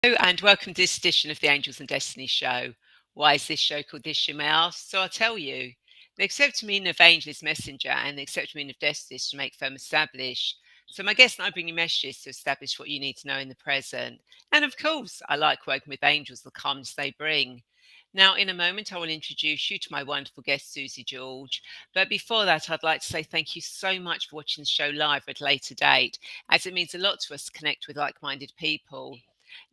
Hello and welcome to this edition of the Angels and Destiny show. Why is this show called this, you may ask? So I'll tell you. The accepted meaning of angel is messenger and the accepted meaning of destiny is to make firm establish. So my guest and I bring you messages to establish what you need to know in the present. And of course, I like working with angels, the calmness they bring. Now, in a moment, I will introduce you to my wonderful guest, Susie George. But before that, I'd like to say thank you so much for watching the show live at a later date, as it means a lot to us to connect with like-minded people.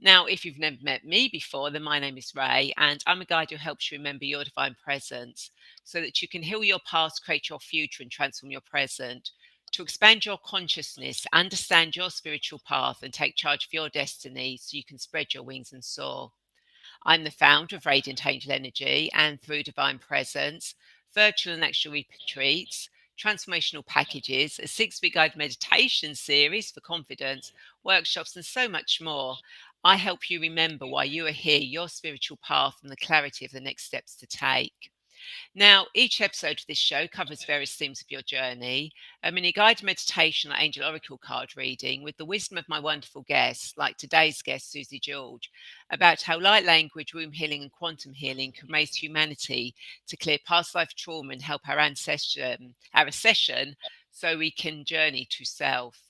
Now, if you've never met me before, then my name is Rae, and I'm a guide who helps you remember your divine presence so that you can heal your past, create your future, and transform your present. To expand your consciousness, understand your spiritual path, and take charge of your destiny so you can spread your wings and soar. I'm the founder of Radiant Angel Energy and through Divine Presence, virtual and actual retreats, transformational packages, a 6-week guided meditation series for confidence, workshops, and so much more. I help you remember why you are here, your spiritual path, and the clarity of the next steps to take. Now, each episode of this show covers various themes of your journey, a mini guided meditation or angel oracle card reading with the wisdom of my wonderful guests, like today's guest, Susie George, about how light language, womb healing, and quantum healing can raise humanity to clear past life trauma and help our accession so we can journey to self.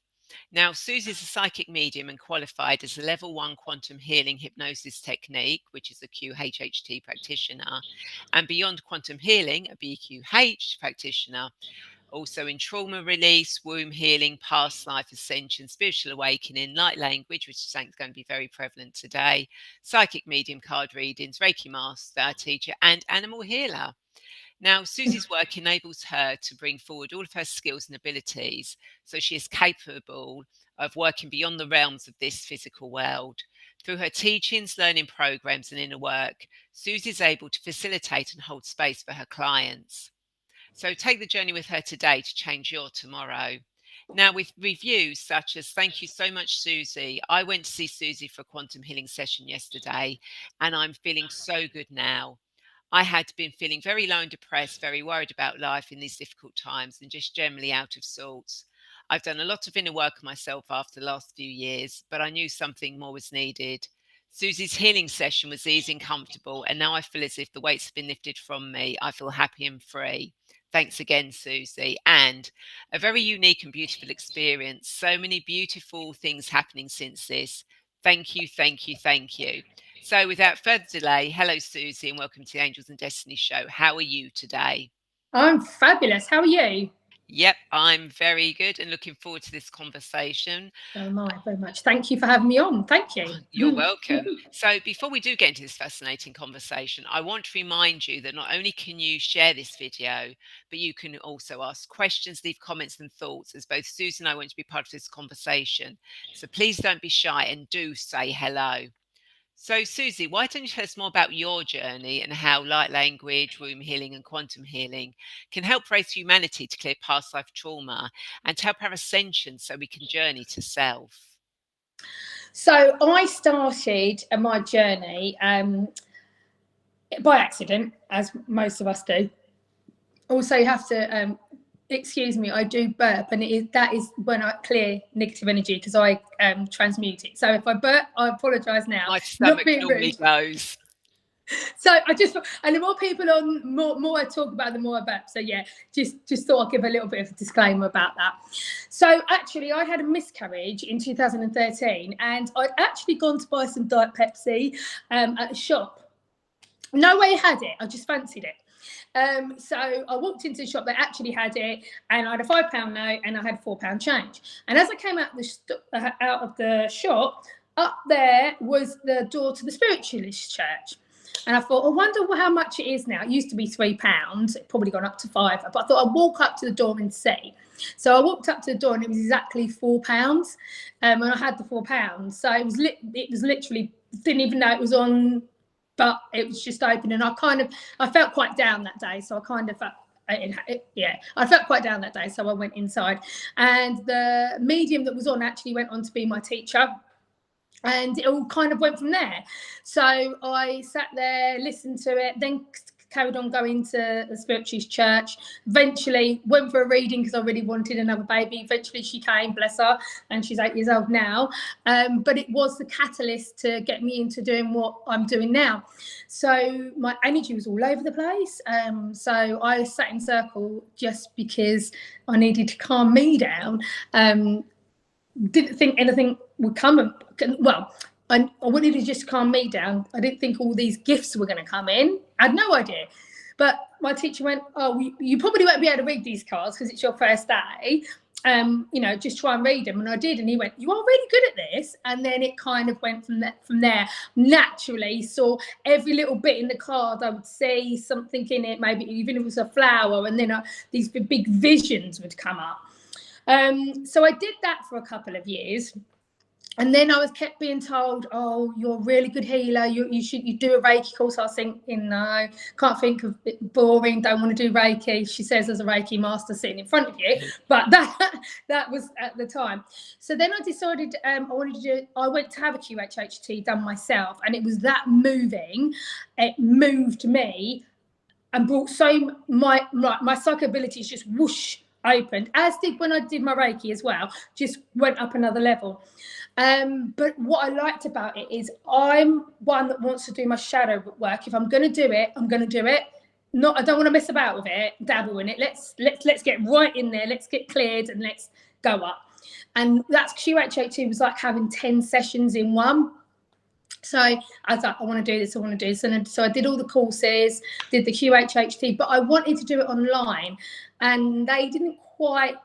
Now, Susie is a psychic medium and qualified as a level 1 quantum healing hypnosis technique, which is a QHHT practitioner, and beyond quantum healing, a BQH practitioner. Also in trauma release, womb healing, past life ascension, spiritual awakening, light language, which is going to be very prevalent today, psychic medium card readings, Reiki master, teacher, and animal healer. Now, Susie's work enables her to bring forward all of her skills and abilities, so she is capable of working beyond the realms of this physical world. Through her teachings, learning programs, and inner work, Susie is able to facilitate and hold space for her clients. So take the journey with her today to change your tomorrow. Now, with reviews such as, thank you so much, Susie. I went to see Susie for a quantum healing session yesterday, and I'm feeling so good now. I had been feeling very low and depressed, very worried about life in these difficult times, and just generally out of sorts. I've done a lot of inner work on myself after the last few years, but I knew something more was needed. Susie's healing session was easy and comfortable, and now I feel as if the weights have been lifted from me. I feel happy and free. Thanks again, Susie. And a very unique and beautiful experience. So many beautiful things happening since this. Thank you, thank you, thank you. So without further delay, hello, Susie, and welcome to the Angels and Destiny show. How are you today? I'm fabulous. How are you? Yep, I'm very good and looking forward to this conversation. So am I, very much. Thank you for having me on. Thank you. You're welcome. So before we do get into this fascinating conversation, I want to remind you that not only can you share this video, but you can also ask questions, leave comments and thoughts, as both Susan and I want to be part of this conversation. So please don't be shy and do say hello. So, Susie, why don't you tell us more about your journey and how light language, womb healing, and quantum healing can help raise humanity to clear past life trauma and to help our ascension so we can journey to self? So I started my journey by accident, as most of us do. Also, you have to excuse me, I do burp, and that is when I clear negative energy because I transmute it. So if I burp, I apologise now. My stomach normally goes. So I just, and the more people on, more I talk about, the more I burp. So yeah, just thought I'd give a little bit of a disclaimer about that. So actually, I had a miscarriage in 2013, and I'd actually gone to buy some Diet Pepsi at a shop. No way had it. I just fancied it. So I walked into the shop, they actually had it, and I had a £5 note and I had £4 change. And as I came out of the shop, up there was the door to the spiritualist church. And I thought, I wonder how much it is now. It used to be £3, it probably gone up to £5, but I thought I'd walk up to the door and see. So I walked up to the door and it was exactly £4, and I had the £4. So it was literally, didn't even know it was on, but it was just open, and I felt quite down that day. So I felt quite down that day. So I went inside, and the medium that was on actually went on to be my teacher, and it all kind of went from there. So I sat there, listened to it, then carried on going to the spiritualist church. Eventually went for a reading because I really wanted another baby. Eventually she came, bless her, and she's 8 years old now. But it was the catalyst to get me into doing what I'm doing now. So my energy was all over the place. So I sat in circle just because I needed to calm me down. Didn't think anything would come. Well, I wanted to just calm me down. I didn't think all these gifts were going to come in. I had no idea. But my teacher went, oh, you probably won't be able to read these cards because it's your first day. You know, just try and read them. And I did. And he went, you are really good at this. And then it kind of went from there. Naturally, saw every little bit in the card. I would see something in it, maybe even if it was a flower. And then these big visions would come up. So I did that for a couple of years. And then I was kept being told, oh, you're a really good healer. You do a Reiki course. I was thinking, no, can't think of it, boring. Don't want to do Reiki. She says there's a Reiki master sitting in front of you. But that was at the time. So then I decided I went to have a QHHT done myself. And it was that moving. It moved me and brought my psychic abilities just whoosh opened, as did when I did my Reiki as well, just went up another level. But what I liked about it is I'm one that wants to do my shadow work. If I'm going to do it, I'm going to do it. I don't want to mess about with it, dabble in it. Let's get right in there. Let's get cleared and let's go up. And that's QHHT was like having 10 sessions in one. So I was like, I want to do this. And so I did all the courses, did the QHHT, but I wanted to do it online. And they didn't quite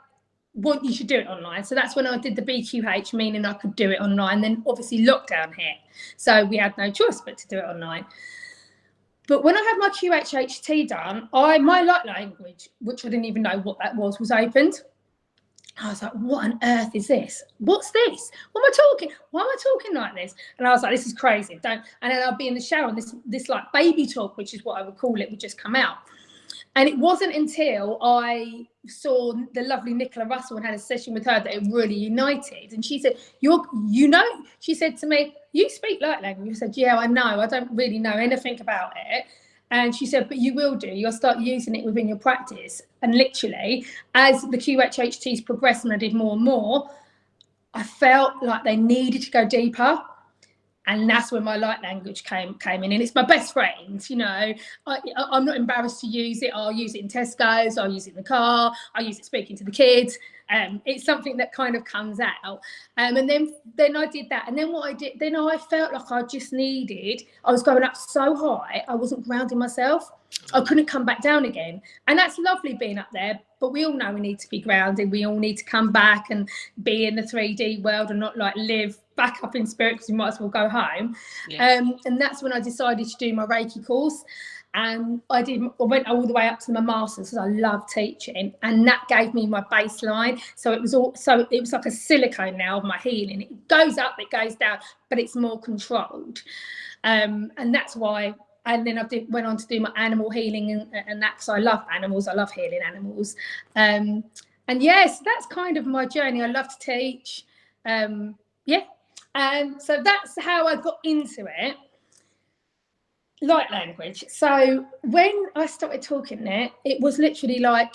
want you to do it online. So that's when I did the BQH, meaning I could do it online. Then obviously lockdown hit. So we had no choice but to do it online. But when I had my QHHT done, my light language, which I didn't even know what that was opened. I was like, what on earth is this? What's this? What am I talking? Why am I talking like this? And I was like, this is crazy. And then I'd be in the shower and this like baby talk, which is what I would call it, would just come out. And it wasn't until I saw the lovely Nicola Russell and had a session with her that it really united. And she said, she said to me, you speak light language. I said, yeah, I know. I don't really know anything about it. And she said, but you will do. You'll start using it within your practice. And literally, as the QHHTs progressed and I did more and more, I felt like they needed to go deeper. And that's when my light language came in. And it's my best friend, you know. I'm not embarrassed to use it. I'll use it in Tesco's. I'll use it in the car. I'll use it speaking to the kids. It's something that kind of comes out. And then I did that. And then what I did, then I felt like I was going up so high, I wasn't grounding myself. I couldn't come back down again. And that's lovely being up there. But we all know we need to be grounded. We all need to come back and be in the 3D world and not like live back up in spirit because we might as well go home. Yeah. And that's when I decided to do my Reiki course. And I went all the way up to my master's because I love teaching, and that gave me my baseline. So it was like a silicone now of my healing. It goes up, it goes down, but it's more controlled. And that's why. And then I went on to do my animal healing and that, because I love animals. I love healing animals. And yes, that's kind of my journey. I love to teach. Yeah. And so that's how I got into it. Light language. So when I started talking it was literally like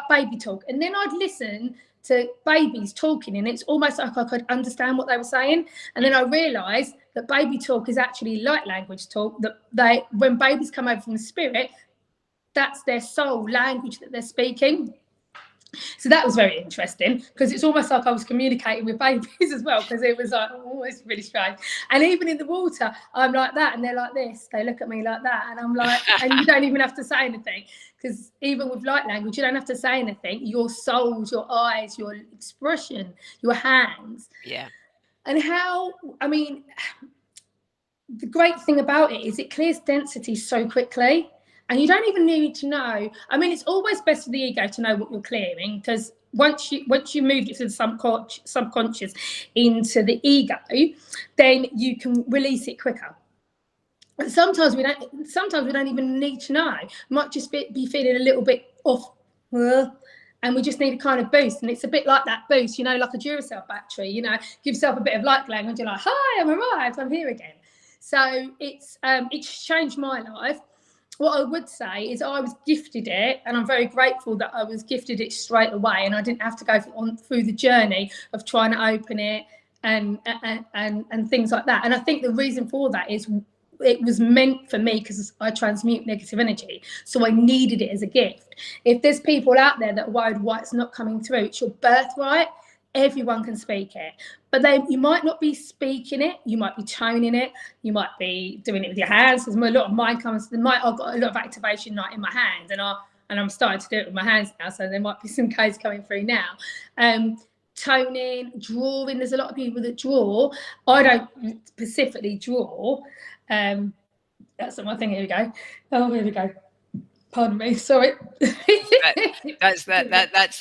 baby talk. And then I'd listen to babies talking, and it's almost like I could understand what they were saying. And then I realised that baby talk is actually light language talk, that when babies come over from the spirit, that's their soul language that they're speaking. So that was very interesting, because it's almost like I was communicating with babies as well, because it was like, oh, it's really strange. And even in the water, I'm like that, and they're like this. They look at me like that, and I'm like, and you don't even have to say anything, because even with light language, you don't have to say anything. Your souls, your eyes, your expression, your hands. Yeah. And the great thing about it is it clears density so quickly. And you don't even need to know. I mean, it's always best for the ego to know what you're clearing, because once you move it to the subconscious into the ego, then you can release it quicker. And sometimes we don't even need to know. Might just be feeling a little bit off, and we just need a kind of boost. And it's a bit like that boost, you know, like a Duracell battery. You know, give yourself a bit of light language. You're like, hi, I'm arrived. I'm here again. So it's changed my life. What I would say is I was gifted it, and I'm very grateful that I was gifted it straight away, and I didn't have to go through the journey of trying to open it and things like that. And I think the reason for that is it was meant for me because I transmute negative energy, so I needed it as a gift. If there's people out there that are worried why it's not coming through, it's your birthright. Everyone can speak it, but you might not be speaking it. You might be toning it. You might be doing it with your hands. Because a lot of mine comes. I've got a lot of activation night in my hands, and I'm starting to do it with my hands now. So there might be some codes coming through now. Toning, drawing. There's a lot of people that draw. I don't specifically draw. That's not my thing. Here we go. Oh, here we go. Pardon me, sorry. That's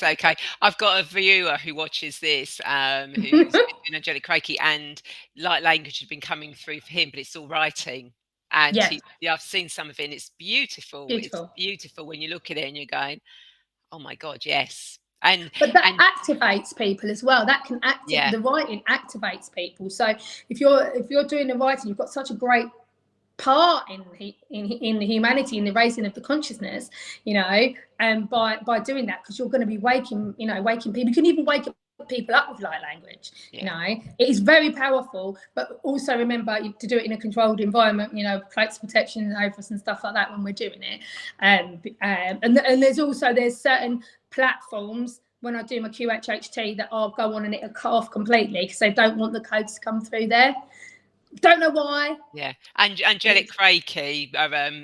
okay. I've got a viewer who watches this, who's energetic Reiki, and light language has been coming through for him, but it's all writing. And I've seen some of it, and it's beautiful. It's beautiful when you look at it and you're going, "Oh my God, yes." But that activates people as well. That can activate the writing activates people. So if you're doing the writing, you've got such a great part in the humanity, in the raising of the consciousness, and by doing that, because you're going to be waking people. You can even wake people up with light language. It is very powerful, but also remember to do it in a controlled environment, plates of protection over us and stuff like that when we're doing it. And there's certain platforms when I do my QHHT that I'll go on and it'll cut off completely because they don't want the codes to come through there. Don't know why. Yeah, and angelic Reiki,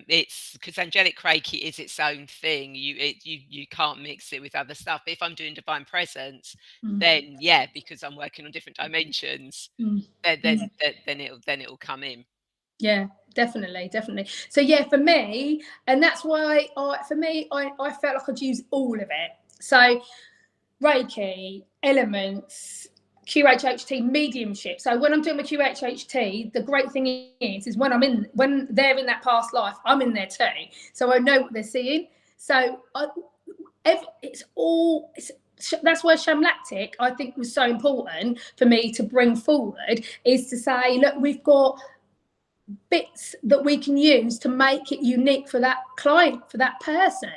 it's because angelic Reiki is its own thing. You can't mix it with other stuff. But if I'm doing divine presence, then because I'm working on different dimensions, then it'll come in. Yeah, definitely. So for me, and that's why I felt like I'd use all of it. So Reiki, elements, QHHT, mediumship. So when I'm doing my QHHT, the great thing is when they're in that past life, I'm in there too. So I know what they're seeing. So that's why SHAMLACTIC, I think, was so important for me to bring forward, is to say, look, we've got bits that we can use to make it unique for that client, for that person.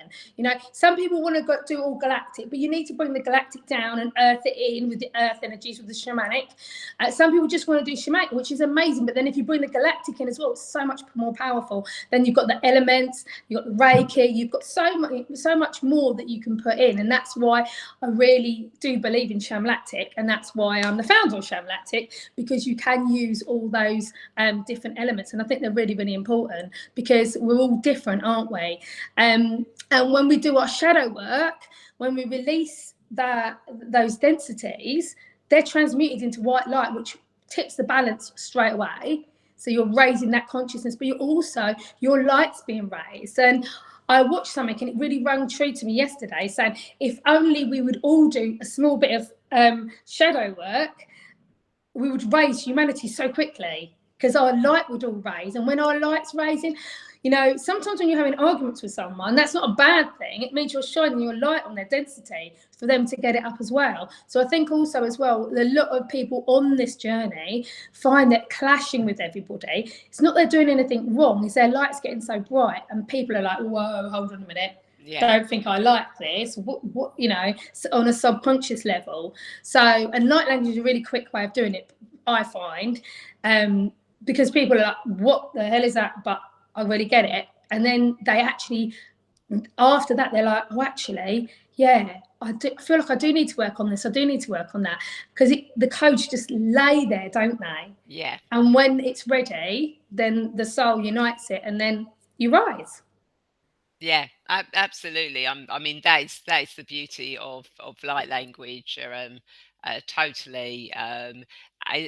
Some people want to do all galactic, but you need to bring the galactic down and earth it in with the earth energies, with the shamanic. Some people just want to do shamanic, which is amazing, but then if you bring the galactic in as well, it's so much more powerful. Then you've got the elements, you've got the Reiki, you've got so much more that you can put in. And that's why I really do believe in SHAMLACTIC, and that's why I'm the founder of SHAMLACTIC, because you can use all those different elements. And I think they're really, really important because we're all different, aren't we? And when we do our shadow work, when we release those densities, they're transmuted into white light, which tips the balance straight away. So you're raising that consciousness, but your light's being raised. And I watched something and it really rang true to me yesterday, saying if only we would all do a small bit of shadow work, we would raise humanity so quickly, because our light would all raise. And when our light's raising, sometimes when you're having arguments with someone, that's not a bad thing. It means you're shining your light on their density for them to get it up as well. So I think also as well, a lot of people on this journey find that clashing with everybody. It's not they're doing anything wrong, it's their light's getting so bright and people are like, whoa, hold on a minute. Don't think I like this, what on a subconscious level. So, and light language is a really quick way of doing it, I find, because people are like, what the hell is that? But I really get it. And then they actually, after that, they're like, oh, actually, I feel like I do need to work on this. I do need to work on that. Because the codes just lay there, don't they? Yeah. And when it's ready, then the soul unites it and then you rise. Yeah, absolutely. I mean, that's the beauty of light language. Totally.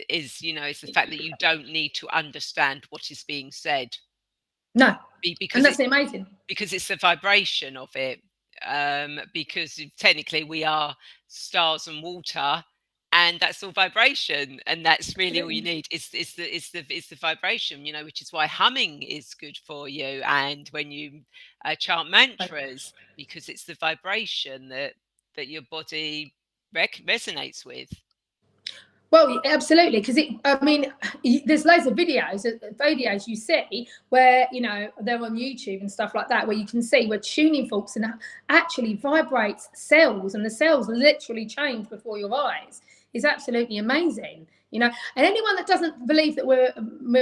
Is it's the fact that you don't need to understand what is being said. No, because and that's amazing. Because it's the vibration of it. Because technically we are stars and water, and that's all vibration, and that's really all you need. It's the vibration, which is why humming is good for you, and when you chant mantras, because it's the vibration that your body resonates with. Well, absolutely, because there's loads of videos you see where, you know, they're on YouTube and stuff like that, where you can see where tuning forks and actually vibrates cells, and the cells literally change before your eyes. It's absolutely amazing, you know. And anyone that doesn't believe that we're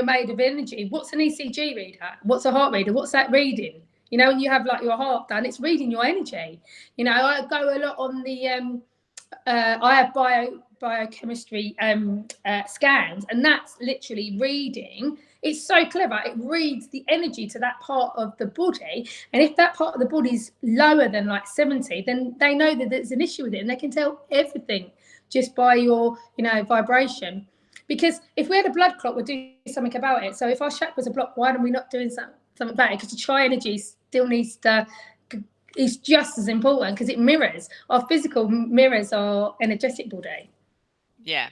made of energy, what's an ECG reader? What's a heart reader? What's that reading? You know, when you have like your heart done, it's reading your energy. You know, I go a lot on the I have biochemistry scans, and that's literally reading. It's so clever. It reads the energy to that part of the body, and if that part of the body is lower than like 70, then they know that there's an issue with it, and they can tell everything just by your, you know, vibration. Because if we had a blood clot, we'd do something about it. So if our chakras are blocked, why are we not doing something about it? Because the tri energy still needs to, is just as important, because it mirrors, our physical mirrors our energetic body. Yeah,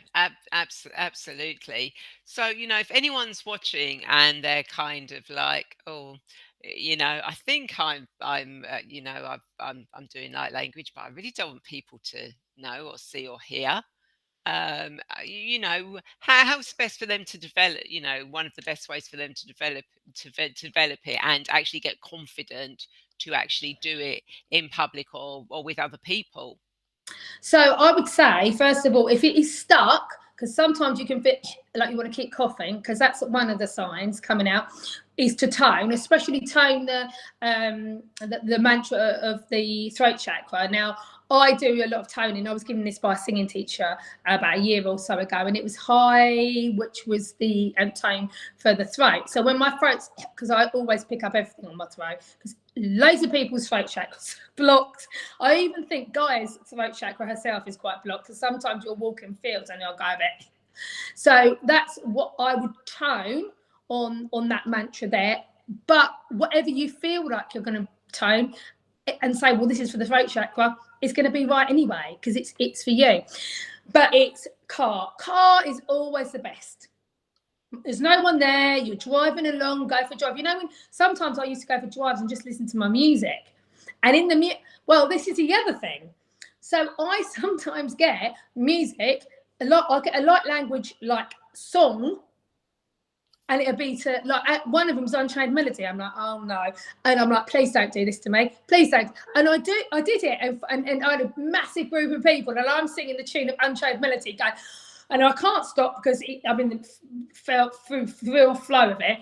absolutely. So, you know, if anyone's watching and they're kind of like, oh, you know, I think you know, I'm doing light language, but I really don't want people to know or see or hear. You know, how's best for them to develop, you know, one of the best ways for them to develop it and actually get confident to actually do it in public or with other people? So I would say, first of all, if it is stuck, because sometimes you can feel like you want to keep coughing, because that's one of the signs coming out, is to tone, especially tone the mantra of the throat chakra. Now, I do a lot of toning. I was given this by a singing teacher about a year or so ago, and it was high, which was the tone for the throat. So when my throat's, because I always pick up everything on my throat, because loads of people's throat chakras blocked. I even think Guy's throat chakra herself is quite blocked, because sometimes you'll walk in fields and you'll go a bit. So that's what I would tone on that mantra there. But whatever you feel like you're going to tone and say, well, this is for the throat chakra, it's going to be right anyway, because it's for you. But it's car is always the best. There's no one there, you're driving along, go for a drive. You know, when sometimes I used to go for drives and just listen to my music, and in the well, this is the other thing. So I sometimes get music I'll get a light language like song, and it'll be to like, one of them's Unchained Melody. I'm like, oh no, and I'm like, please don't do this to me, please don't. And I did it, and I had a massive group of people, and I'm singing the tune of Unchained Melody, going, and I can't stop because I've been felt through a flow of it,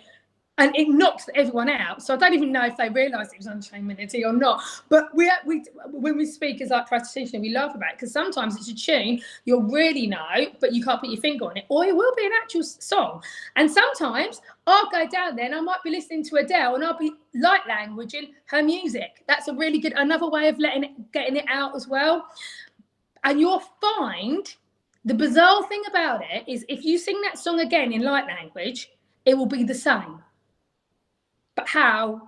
and it knocks everyone out. So I don't even know if they realised it was Unchained Melody or not. But we when we speak as like practitioner, we laugh about it, because sometimes it's a tune you'll really know, but you can't put your finger on it, or it will be an actual song. And sometimes I'll go down there and I might be listening to Adele, and I'll be light languaging her music. That's a really good, another way of getting it out as well. And you'll find the bizarre thing about it is, if you sing that song again in light language, it will be the same. But how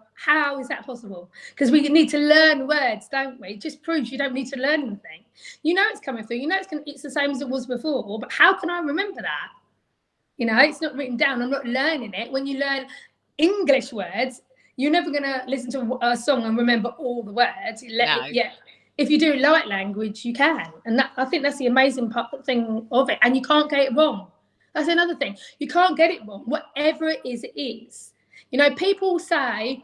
is that possible? Because we need to learn words, don't we? It just proves you don't need to learn anything. You know it's coming through. You know it's the same as it was before. But how can I remember that? You know, it's not written down. I'm not learning it. When you learn English words, you're never going to listen to a song and remember all the words. Yeah. If you do light language, you can. And I think that's the amazing thing of it. And you can't get it wrong. That's another thing. You can't get it wrong. Whatever it is. You know, people say,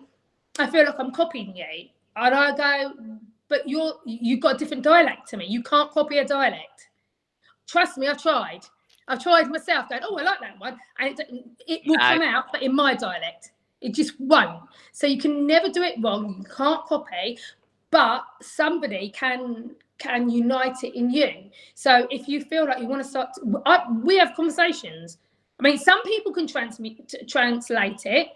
I feel like I'm copying you. And I go, but you've got a different dialect to me. You can't copy a dialect. Trust me, I've tried myself, going, oh, I like that one. And it will come out, but in my dialect. It just won't. So you can never do it wrong. You can't copy, but somebody can unite it in you. So if you feel like you want to start, we have conversations. I mean, some people can translate it,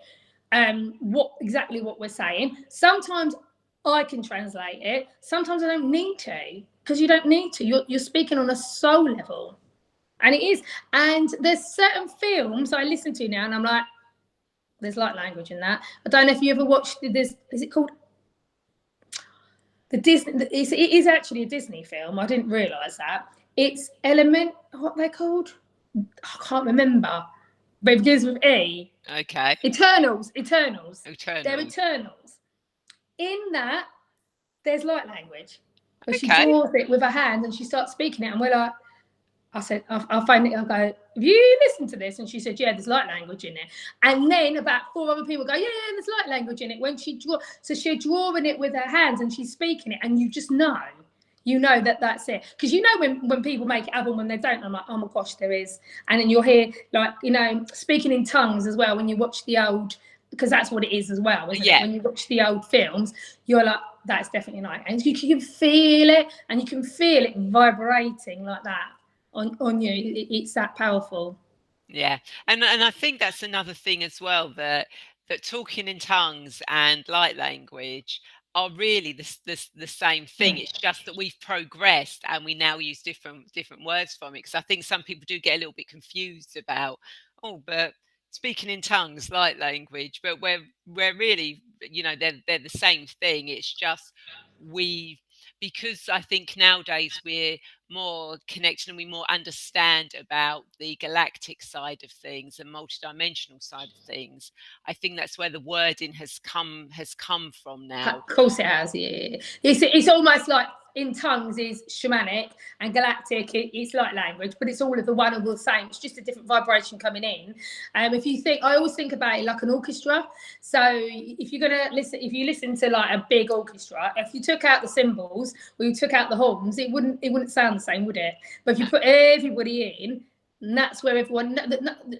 exactly what we're saying. Sometimes I can translate it. Sometimes I don't need to, because you don't need to. You're speaking on a soul level, and it is. And there's certain films I listen to now, and I'm like, there's light language in that. I don't know if you ever watched this. Is it called the Disney? It is actually a Disney film. I didn't realise that. It's Element. What they're called? I can't remember. But it begins with E. Okay. Eternals. They're Eternals. In that, there's light language. But she draws it with her hand and she starts speaking it, and we're like, I said, I'll find it. I'll go, have you listened to this? And she said, yeah, there's light language in it. And then about 4 other people go, yeah, there's light language in it. When she so she's drawing it with her hands and she's speaking it, and you just know. You know that's it. Because you know when people make it up and when they don't, I'm like, oh my gosh, there is. And then you'll hear, like, you know, speaking in tongues as well when you watch the old, because that's what it is as well, isn't it? When you watch the old films, you're like, that's definitely like, and you can feel it, and you can feel it vibrating like that on you. It's that powerful. Yeah, and I think that's another thing as well, that talking in tongues and light language are really the same thing. It's just that we've progressed and we now use different words from it. Because I think some people do get a little bit confused about, oh, but speaking in tongues, light language, but we're really, you know, they're the same thing. It's just we because I think nowadays we're more connected and we more understand about the galactic side of things and multidimensional side of things. I think that's where the wording has come from now. Of course it has, yeah. It's almost like in tongues is shamanic and galactic, it's light language, but it's all of the one and the same. It's just a different vibration coming in. If you think, I always think about it like an orchestra. So if you're gonna listen, if you listen to like a big orchestra, if you took out the cymbals or you took out the horns, it wouldn't sound the same, would it? But if you put everybody in, and that's where everyone.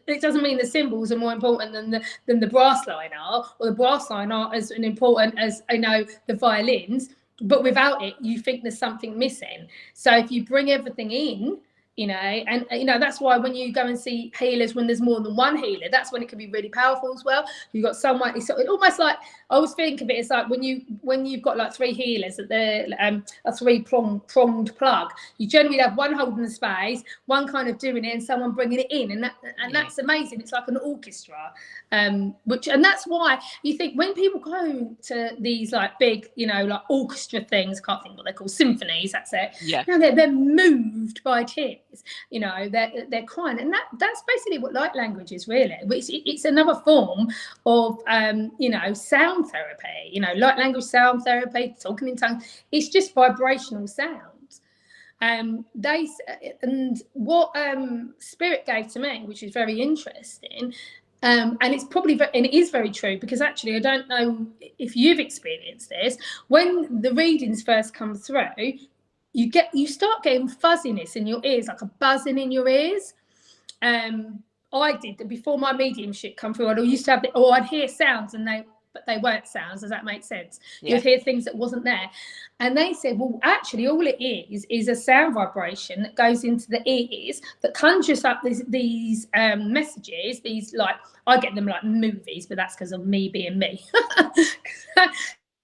It doesn't mean the cymbals are more important than the brass line are, or the brass line are as important as the violins. But without it, you think there's something missing. So if you bring everything in, and that's why when you go and see healers, when there's more than one healer, that's when it can be really powerful as well. You've got someone. It's almost like, I always think of it. It's like when you've got like 3 healers that they're a 3-pronged plug. You generally have one holding the space, one kind of doing it, and someone bringing it in, and that's amazing. It's like an orchestra, and that's why you think when people go to these like big, like orchestra things, I can't think what they're called, symphonies. That's it. Yeah. They're moved by tears. They're crying, and that's basically what light language is, really. It's another form of sound therapy. Light language, sound therapy, talking in tongues. It's just vibrational sound. And what Spirit gave to me, which is very interesting, and it's probably and it is very true, because actually I don't know if you've experienced this. When the readings first come through, you start getting fuzziness in your ears, like a buzzing in your ears. I did before my mediumship come through. I used to have I'd hear sounds but they weren't sounds. Does that make sense? Yeah. You'd hear things that wasn't there. And they said, well, actually all it is a sound vibration that goes into the ears that conjures up these messages, these, like, I get them like movies, but that's because of me being me.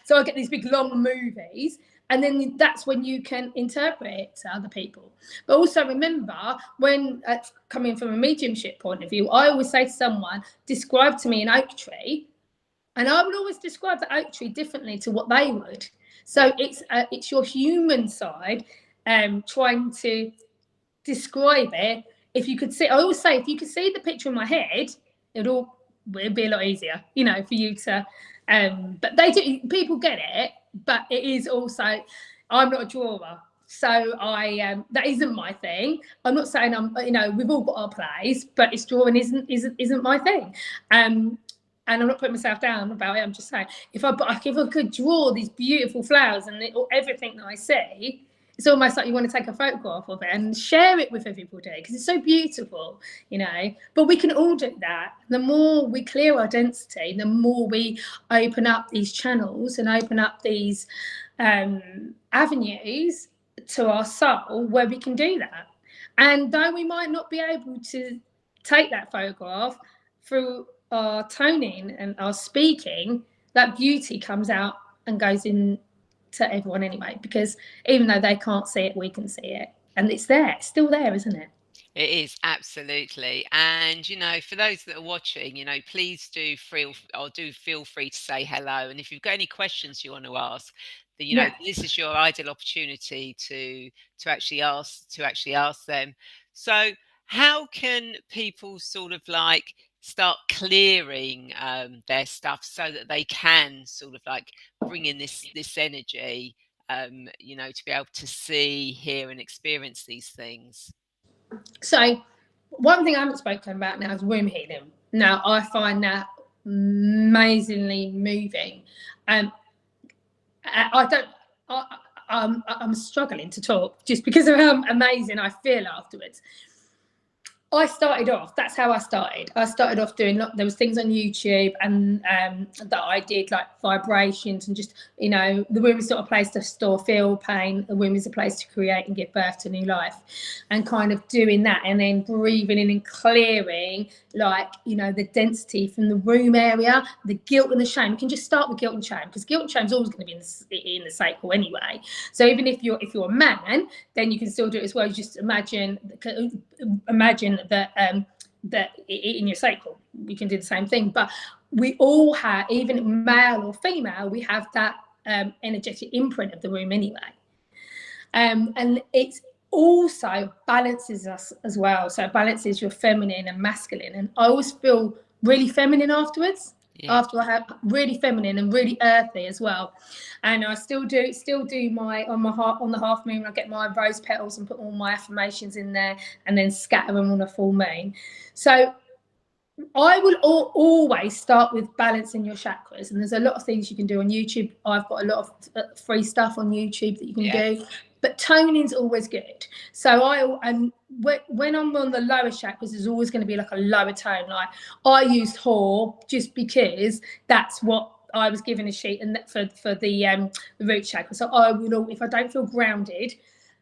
So I get these big long movies, and then that's when you can interpret it to other people. But also remember, when coming from a mediumship point of view, I always say to someone, describe to me an oak tree. And I would always describe the oak tree differently to what they would. So it's your human side trying to describe it. If you could see, I always say, if you could see the picture in my head, it'd be a lot easier, for you to. But people get it. But it is also, I'm not a drawer, so that isn't my thing. I'm not saying we've all got our place, but it's drawing isn't my thing. And I'm not putting myself down about it. I'm just saying, if I could draw these beautiful flowers and everything that I see, it's almost like you want to take a photograph of it and share it with everybody, because it's so beautiful, But we can all do that. The more we clear our density, the more we open up these channels and open up these avenues to our soul where we can do that. And though we might not be able to take that photograph, through our toning and our speaking, that beauty comes out and goes in to everyone anyway, because even though they can't see it, we can see it, and it's still there, isn't it? It is, absolutely. And for those that are watching, please do feel free to say hello, and if you've got any questions you want to ask, this is your ideal opportunity to actually ask them. So how can people sort of like start clearing their stuff so that they can sort of like bring in this energy, to be able to see, hear, and experience these things? So one thing I haven't spoken about now is womb healing. Now, I find that amazingly moving. I'm struggling to talk just because of how amazing I feel afterwards. I started off, that's how I started. I started off doing, there was things on YouTube and that I did, like vibrations and just, you know, the womb is not a place to store feel pain. The womb is a place to create and give birth to new life, and kind of doing that and then breathing in and clearing, like, you know, the density from the womb area, the guilt and the shame. You can just start with guilt and shame, because guilt and shame is always going to be in the cycle anyway. So even if you're a man, then you can still do it as well. You just imagine that in your cycle we can do the same thing, but we all have, even male or female, we have that energetic imprint of the womb anyway, and it also balances us as well. So it balances your feminine and masculine, and I always feel really feminine afterwards. After I have really feminine and really earthy as well. And I still do my on the half moon, I get my rose petals and put all my affirmations in there and then scatter them on a full moon. So I will always start with balancing your chakras, and there's a lot of things you can do on YouTube. I've got a lot of free stuff on YouTube that you can do, but toning's always good. So when I'm on the lower chakras, there's always going to be like a lower tone. Like I used Hor just because that's what I was given a sheet, and for the root chakra. So I will, if I don't feel grounded.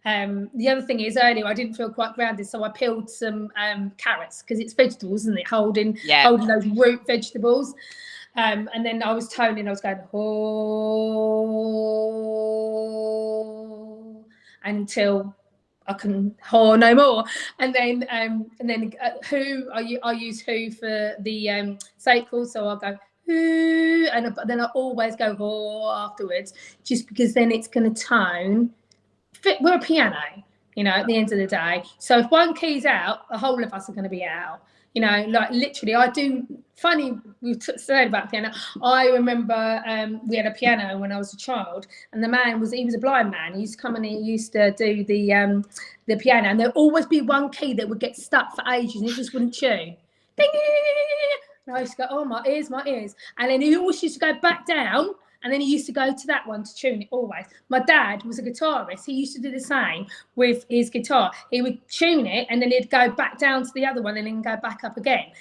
The other thing is, earlier I didn't feel quite grounded, so I peeled some carrots, because it's vegetables, isn't it? Holding those root vegetables. And then I was toning, I was going, oh, until I can no more. And then who I use who for the cycle, so I'll go who, and then I always go afterwards, just because then it's going to tone. We're a piano, you know, at the end of the day. So if one key's out, the whole of us are going to be out. You know, like literally, I do. Funny, we said about piano. I remember we had a piano when I was a child, and the man he was a blind man. He used to come and he used to do the piano, and there'd always be one key that would get stuck for ages, and it just wouldn't tune. Ding! And I used to go, oh, my ears, and then he always used to go back down. And then he used to go to that one to tune it always. My dad was a guitarist. He used to do the same with his guitar. He would tune it, and then he'd go back down to the other one and then go back up again.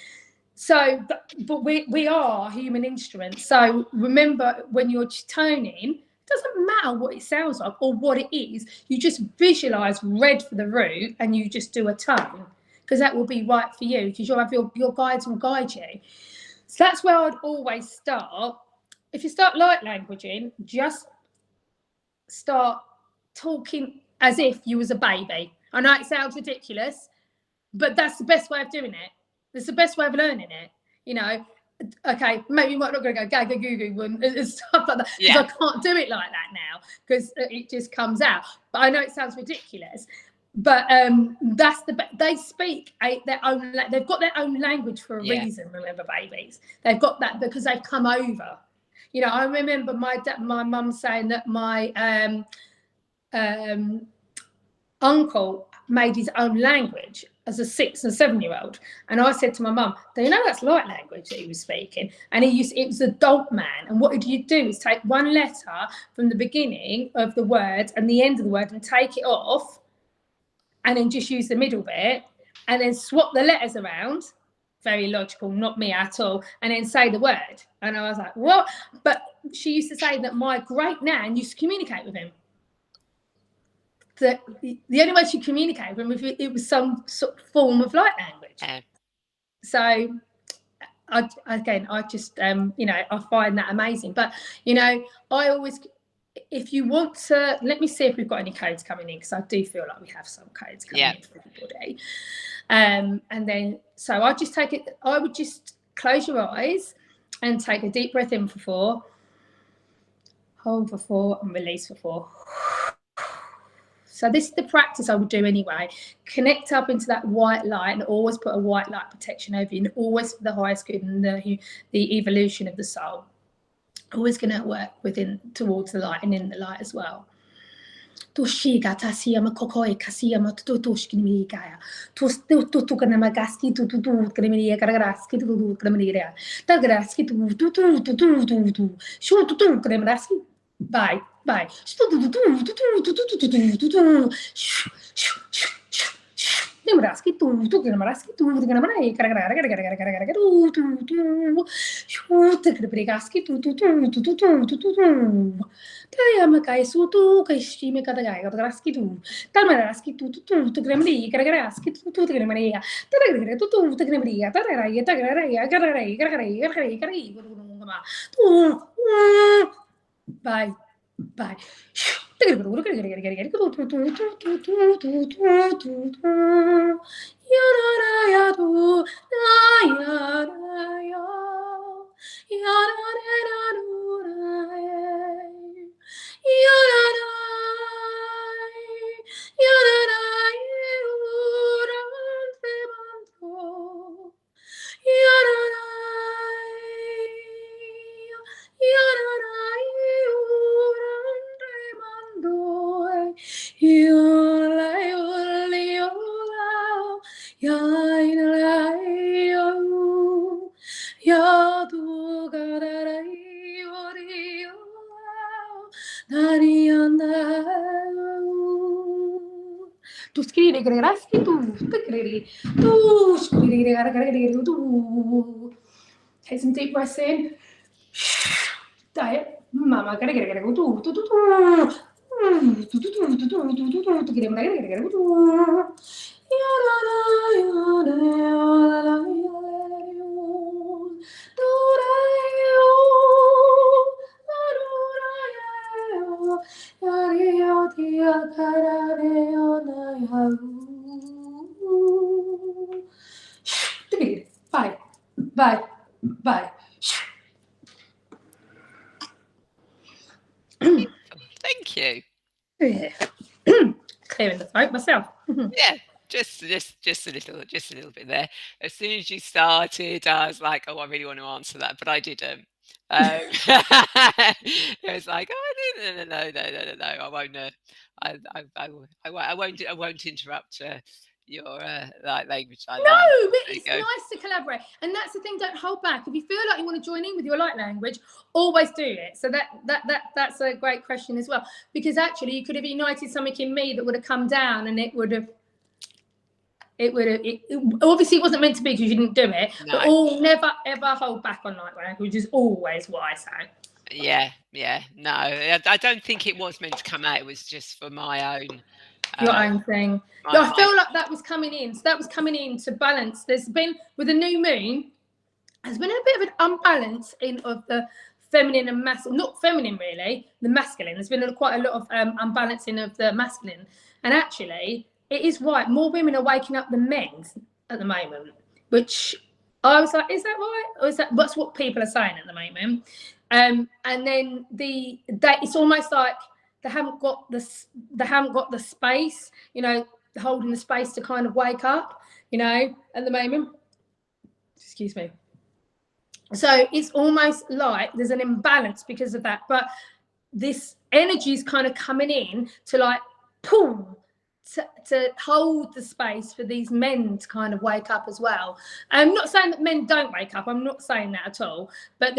So, but we are human instruments. So remember, when you're toning, it doesn't matter what it sounds like or what it is. You just visualize red for the root, and you just do a tone, because that will be right for you, because you'll have your guides will guide you. So that's where I'd always start. If you start light languaging, just start talking as if you was a baby. I know it sounds ridiculous, but that's the best way of doing it. It's the best way of learning it. You know, okay, maybe you're not going to go gaga goo goo and stuff like that, because I can't do it like that now, because it just comes out. But I know it sounds ridiculous. But that's they speak their own. They've got their own language for a reason. Remember, babies. They've got that because they've come over. You know, I remember my mum saying that my uncle made his own language as a 6 and 7-year-old, and I said to my mum, "Do you know that's light language that he was speaking?" And it was adult man. And what you do is take one letter from the beginning of the word and the end of the word and take it off, and then just use the middle bit, and then swap the letters around. Very logical, not me at all. And then say the word. And I was like, what? But she used to say that my great nan used to communicate with him. The only way she communicated with him, it was some sort of form of light language. So I just, you know, I find that amazing. But, you know, I always, if you want to, let me see if we've got any codes coming in, because I do feel like we have some codes coming in for everybody. And then, so I just take it, I would just close your eyes and take a deep breath in for 4, hold for 4, and release for 4. So this is the practice I would do anyway. Connect up into that white light, and always put a white light protection over you, and always for the highest good and the evolution of the soul. Always going to work towards the light and in the light as well. Tu shiga tasia ma kokoi kasia ma tu skini kaya. Tu kana magaski tu kremini karagraski tu kremini. Tagraski tu. Shu tu kremraski. Bye. Nemraski tu kremraski tu kremrai karagraski tu. Kaya makai sutu kai shime kata gaya kata raski tu. Tama raski tu kremri karagraski tu kremri. Tara tu kremri. Tara bye. Bye. Tu scrivi graski tu take some deep breaths in. Diet, mama, bye. Thank you. Yeah. Clearing the throat myself. Yeah, just a little bit there. As soon as you started, I was like, oh, I really want to answer that, but I didn't. It was like, oh, no, I won't. I won't interrupt your like language like that. No, but it's nice to collaborate, and that's the thing. Don't hold back. If you feel like you want to join in with your light language, always do it. So that's a great question as well, because actually you could have united something in me that would have come down, and it obviously it wasn't meant to be because you didn't do it. No. But never ever hold back on light language is always what I say. Yeah, no, I don't think it was meant to come out. It was just for my own. Your own thing. I feel like that was coming in. So that was coming in to balance. There's been, with the new moon, there's been a bit of an unbalance of the feminine and masculine. Not feminine, really, the masculine. There's been quite a lot of unbalancing of the masculine. And actually, it is right. More women are waking up than men at the moment, which I was like, is that right? Or is that's what people are saying at the moment? And then it's almost like they haven't got the space, holding the space to kind of wake up, at the moment. Excuse me. So it's almost like there's an imbalance because of that. But this energy is kind of coming in to like pull to hold the space for these men to kind of wake up as well. I'm not saying that men don't wake up. I'm not saying that at all. But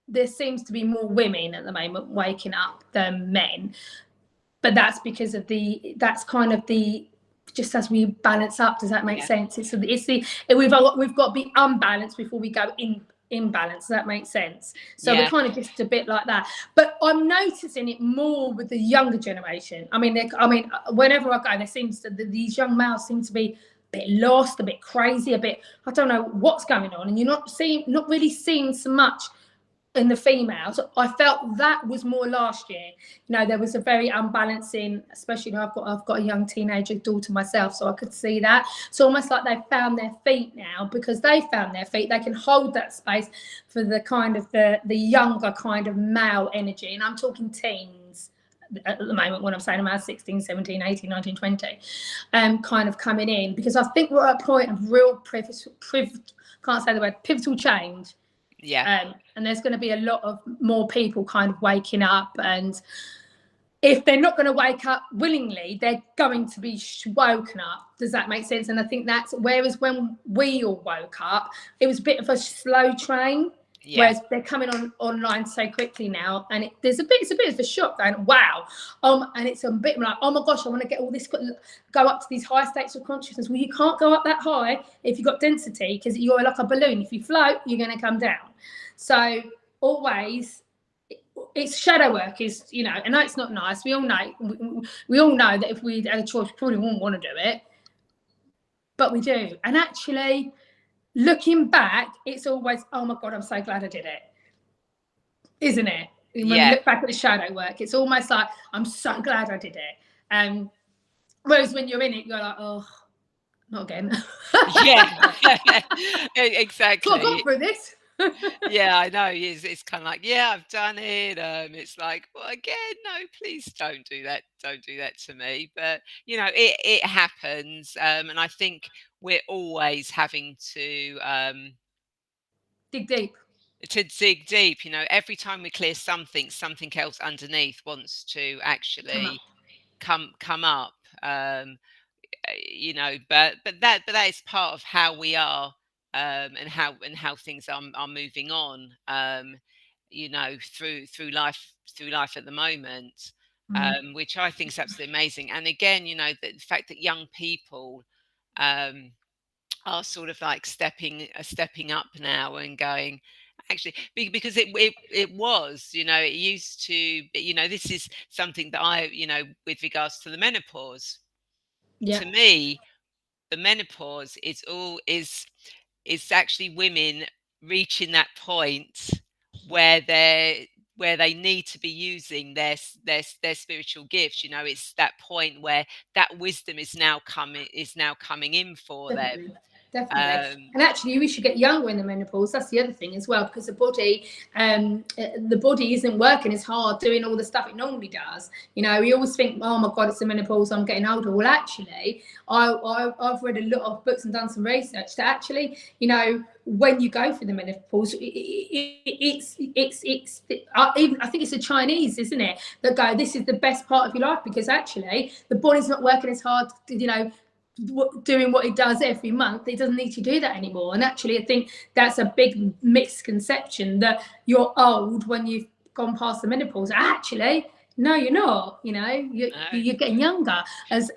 there seems to be more women at the moment waking up than men, but that's because of that's kind of just as we balance up. Does that make sense? We've got to be unbalanced before we go in balance. Does that make sense? So we're kind of just a bit like that. But I'm noticing it more with the younger generation. I mean, whenever I go, there seems to these young males seem to be a bit lost, a bit crazy, a bit, I don't know what's going on, and you're not really seeing so much in the females. I felt that was more last year. There was a very unbalancing, especially I've got a young teenager daughter myself, so I could see that. So almost like they've found their feet now. Because they found their feet, they can hold that space for the kind of the younger kind of male energy. And I'm talking teens at the moment when I'm saying about 16, 17, 18, 19, 20, kind of coming in. Because I think we're at a point of real pivotal change. Yeah. And there's going to be a lot of more people kind of waking up, and if they're not going to wake up willingly, they're going to be woken up. Does that make sense? And I think that's, whereas when we all woke up, it was a bit of a slow train. Yeah. Whereas they're coming online so quickly now, and it's a bit of a shock going, wow. And it's a bit like, oh my gosh, I want to get all this, go up to these high states of consciousness. Well, you can't go up that high if you've got density, because you're like a balloon. If you float, you're going to come down. So always, it's shadow work, is, you know, I know it's not nice. We all know that if we had a choice, we probably wouldn't want to do it, but we do. And actually, looking back, it's always, oh my God, I'm so glad I did it, isn't it? When we look back at the shadow work, it's almost like, I'm so glad I did it. Whereas when you're in it, you're like, oh, not again. Yeah, exactly. So I've gone through this. Yeah, I know. It's kind of like, yeah, I've done it. It's like, well, again, no, please don't do that. Don't do that to me. But you know, it happens, and I think we're always having to dig deep. To dig deep. You know, every time we clear something, something else underneath wants to actually come up. You know, but that is part of how we are. And how things are moving on, you know, through life at the moment, which I think is absolutely amazing. And again, you know, the fact that young people are sort of like stepping up now and going, actually, because it was, you know, it used to be, you know, this is something that I, you know, with regards to the menopause, to me, the menopause is actually women reaching that point where they need to be using their spiritual gifts. You know, it's that point where that wisdom is now coming in for them. Definitely. And actually, we should get younger in the menopause. That's the other thing as well, because the body isn't working as hard doing all the stuff it normally does. You know, we always think, oh my God, it's the menopause, I'm getting older. Well, actually, I've read a lot of books and done some research that actually, you know, when you go through the menopause, I think it's the Chinese, isn't it, that go, this is the best part of your life, because actually the body's not working as hard, you know, doing what it does every month. It doesn't need to do that anymore. And actually, I think that's a big misconception, that you're old when you've gone past the menopause. Actually, no, you're not. You know, you're getting younger, and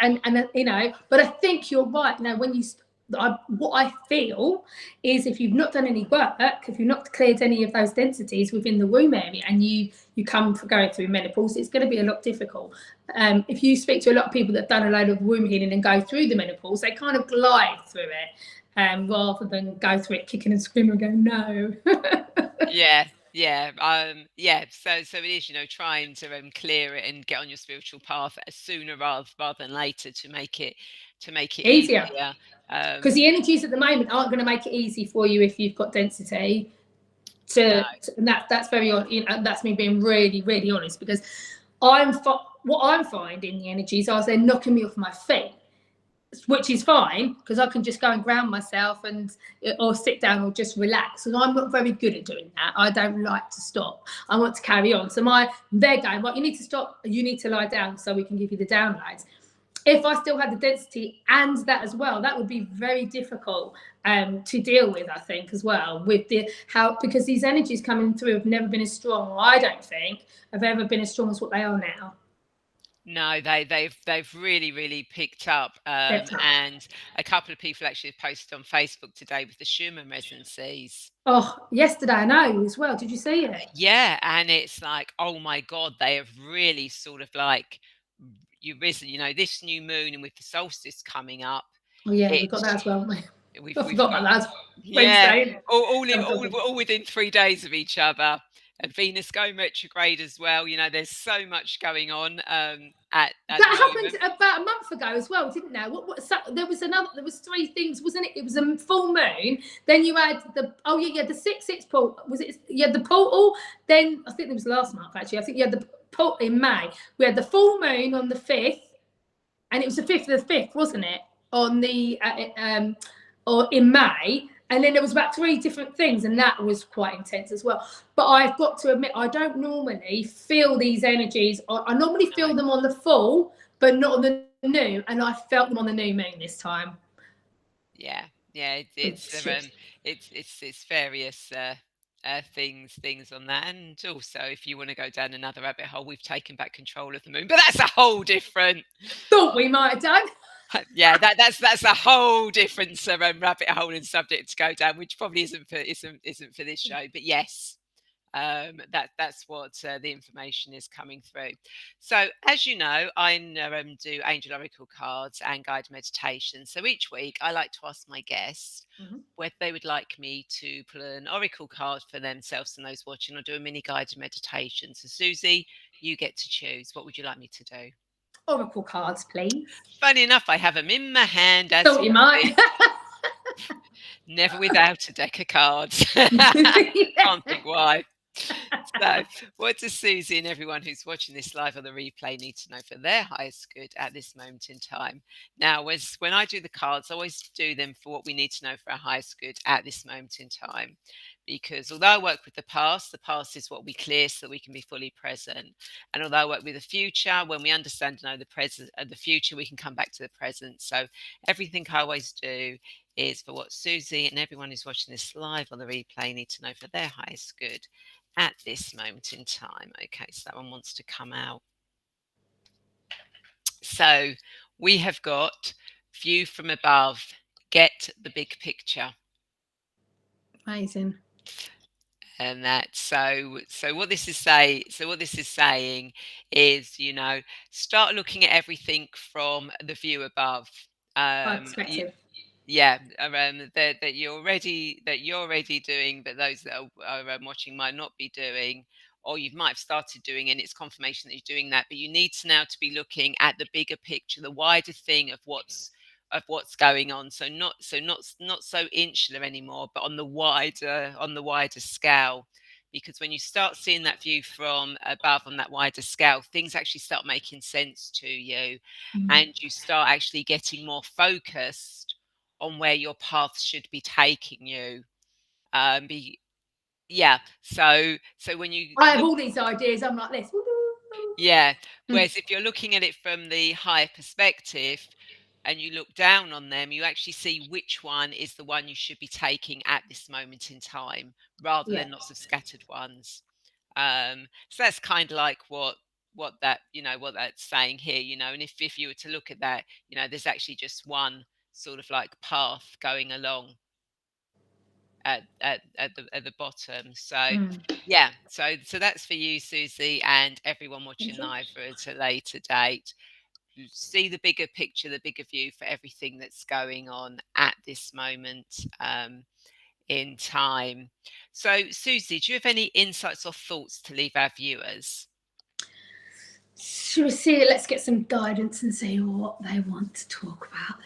you know. But I think you're right. Now, when you what I feel is, if you've not done any work, if you've not cleared any of those densities within the womb area, and you come for going through menopause, it's going to be a lot difficult. If you speak to a lot of people that have done a load of womb healing and go through the menopause, they kind of glide through it, rather than go through it kicking and screaming and going, no. Yeah. So it is, you know, trying to clear it and get on your spiritual path sooner rather than later, to make it easier. Because the energies at the moment aren't going to make it easy for you if you've got density. And that's very, you know, that's me being really, really honest, because what I'm finding the energies are, they're knocking me off my feet, which is fine, because I can just go and ground myself or sit down or just relax. And I'm not very good at doing that. I don't like to stop. I want to carry on. So they're going, well, you need to stop. You need to lie down so we can give you the downloads. If I still had the density and that as well, that would be very difficult to deal with, I think, as well, with because these energies coming through have never been as strong. I don't think have ever been as strong as what they are now. No, they've really, really picked up. And a couple of people actually have posted on Facebook today with the Schumann resonances. Oh, yesterday, I know as well. Did you see it? Yeah, and it's like, oh my God, they have really sort of like you've risen, you know, this new moon, and with the solstice coming up. Oh yeah, we've got that as well. We've got that. Yeah, all within 3 days of each other. And Venus going retrograde as well. You know, there's so much going on. That happened about a month ago as well, didn't there? There was 3 things, wasn't it? It was a full moon. Then you had the 6/6 portal. Was it? You had the portal. Then I think it was last month actually. I think you had the portal in May. We had the full moon on the 5th, and it was the 5th of the 5th, wasn't it? On the or in May. And then there was about 3 different things, and that was quite intense as well. But I've got to admit, I don't normally feel these energies. I normally feel them on the full, but not on the new. And I felt them on the new moon this time. Yeah, it's various things on that, and also if you want to go down another rabbit hole, we've taken back control of the moon, but that's a whole different. Thought we might have done. Yeah, that's a whole different rabbit hole and subject to go down, which probably isn't for this show. But yes, that's what the information is coming through. So as you know, I do angel oracle cards and guided meditation. So each week I like to ask my guests whether they would like me to pull an oracle card for themselves and those watching, or do a mini guided meditation. So Susie, you get to choose. What would you like me to do? Oracle cards, please. Funny enough, I have them in my hand. Thought you might. Never without a deck of cards. Can't think why. So, what does Susie and everyone who's watching this live on the replay need to know for their highest good at this moment in time? Now, when I do the cards, I always do them for what we need to know for our highest good at this moment in time. Because although I work with the past is what we clear so that we can be fully present. And although I work with the future, when we understand and know the present and the future, we can come back to the present. So everything I always do is for what Susie and everyone who's watching this live on the replay need to know for their highest good at this moment in time. Okay, so that one wants to come out. So we have got view from above, get the big picture. Amazing. And that so what this is saying is, you know, start looking at everything from the view above. Perspective. That you're already doing, but those that are watching might not be doing, or you might have started doing, and it's confirmation that you're doing that. But you need to now to be looking at the bigger picture, the wider thing of what's going on. So not so insular anymore, but on the wider scale. Because when you start seeing that view from above on that wider scale, things actually start making sense to you, and you start actually getting more focused on where your path should be taking you. So when you I have all these ideas, I'm like this. Whereas if you're looking at it from the higher perspective and you look down on them, you actually see which one is the one you should be taking at this moment in time, rather than lots of scattered ones. So that's kind of like what that's saying here, you know. And if you were to look at that, you know, there's actually just one sort of like path going along at the bottom. So so that's for you, Susie, and everyone watching live for a later date. You see the bigger picture, the bigger view for everything that's going on at this moment in time. So Susie, do you have any insights or thoughts to leave our viewers? Should we see? Let's get some guidance and see what they want to talk about.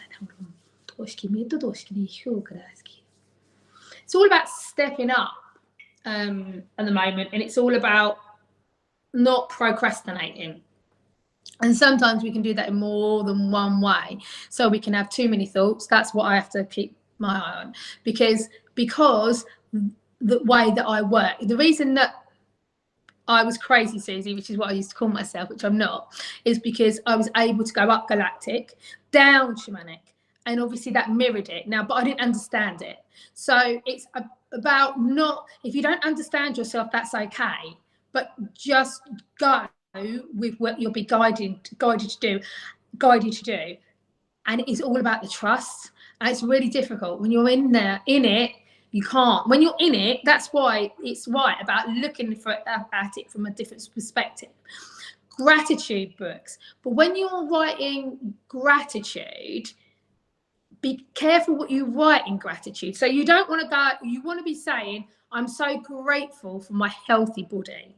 It's all about stepping up at the moment, and it's all about not procrastinating. And sometimes we can do that in more than one way. So we can have too many thoughts. That's what I have to keep my eye on, because the way that I work, the reason that I was crazy Susie, which is what I used to call myself, which I'm not, is because I was able to go up galactic, down shamanic, and obviously that mirrored it now, but I didn't understand it. So it's about not, if you don't understand yourself, that's okay, but just go with what you'll be guided to do. And it's all about the trust. And it's really difficult when you're in it. You can't. When you're in it, that's why it's right about looking at it from a different perspective. Gratitude books. But when you're writing gratitude, be careful what you write in gratitude. So you don't want to go, you want to be saying, I'm so grateful for my healthy body.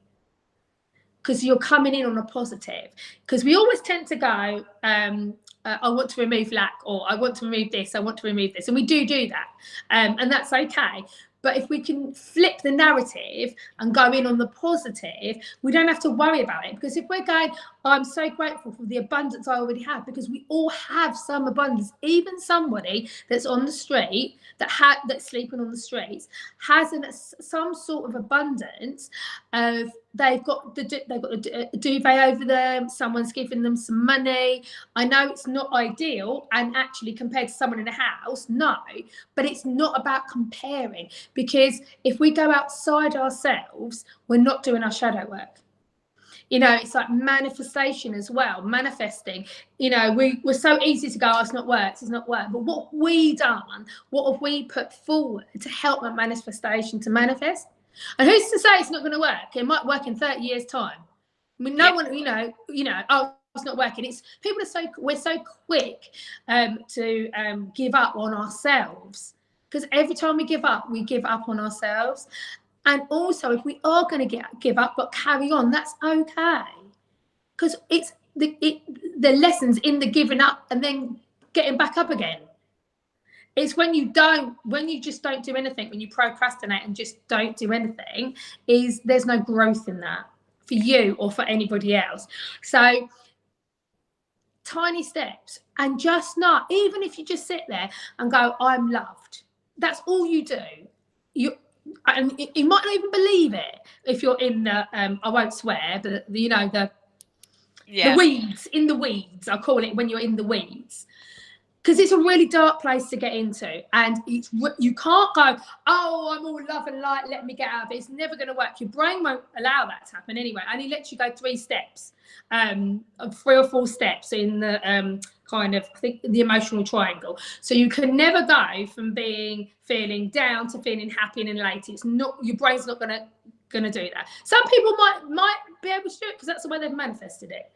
Because you're coming in on a positive. Because we always tend to go, I want to remove lack, or I want to remove this, I want to remove this. And we do that. And that's okay. But if we can flip the narrative and go in on the positive, we don't have to worry about it. Because if we're going, I'm so grateful for the abundance I already have, because we all have some abundance. Even somebody that's on the street, that's sleeping on the streets, has some sort of abundance of, they've got the duvet over them, someone's giving them some money. I know it's not ideal, and actually compared to someone in a house, no, but it's not about comparing, because if we go outside ourselves, we're not doing our shadow work. You know, it's like manifestation as well, manifesting. You know, we're so easy to go, oh, it's not worked, it's not worked. But what have we done? What have we put forward to help that manifestation to manifest? And who's to say it's not going to work? It might work in 30 years' time. I mean, no one, you know, oh, it's not working. It's people we're so quick to give up on ourselves, because every time we give up on ourselves. And also, if we are going to give up but carry on, that's okay, because it's the lessons in the giving up and then getting back up again. It's when you just don't do anything, when you procrastinate and just don't do anything, there's no growth in that for you or for anybody else. So tiny steps, and just not, even if you just sit there and go, I'm loved, that's all you do. And you might not even believe it if you're in the I won't swear, but the weeds, in the weeds, I call it, when you're in the weeds, because it's a really dark place to get into, and you can't go, oh, I'm all love and light, let me get out of it. It's never going to work. Your brain won't allow that to happen anyway, and it lets you go 3 steps, 3 or 4 steps in the kind of, I think, the emotional triangle. So you can never go from feeling down to feeling happy and elated. It's not, your brain's not gonna do that. Some people might be able to do it because that's the way they've manifested it.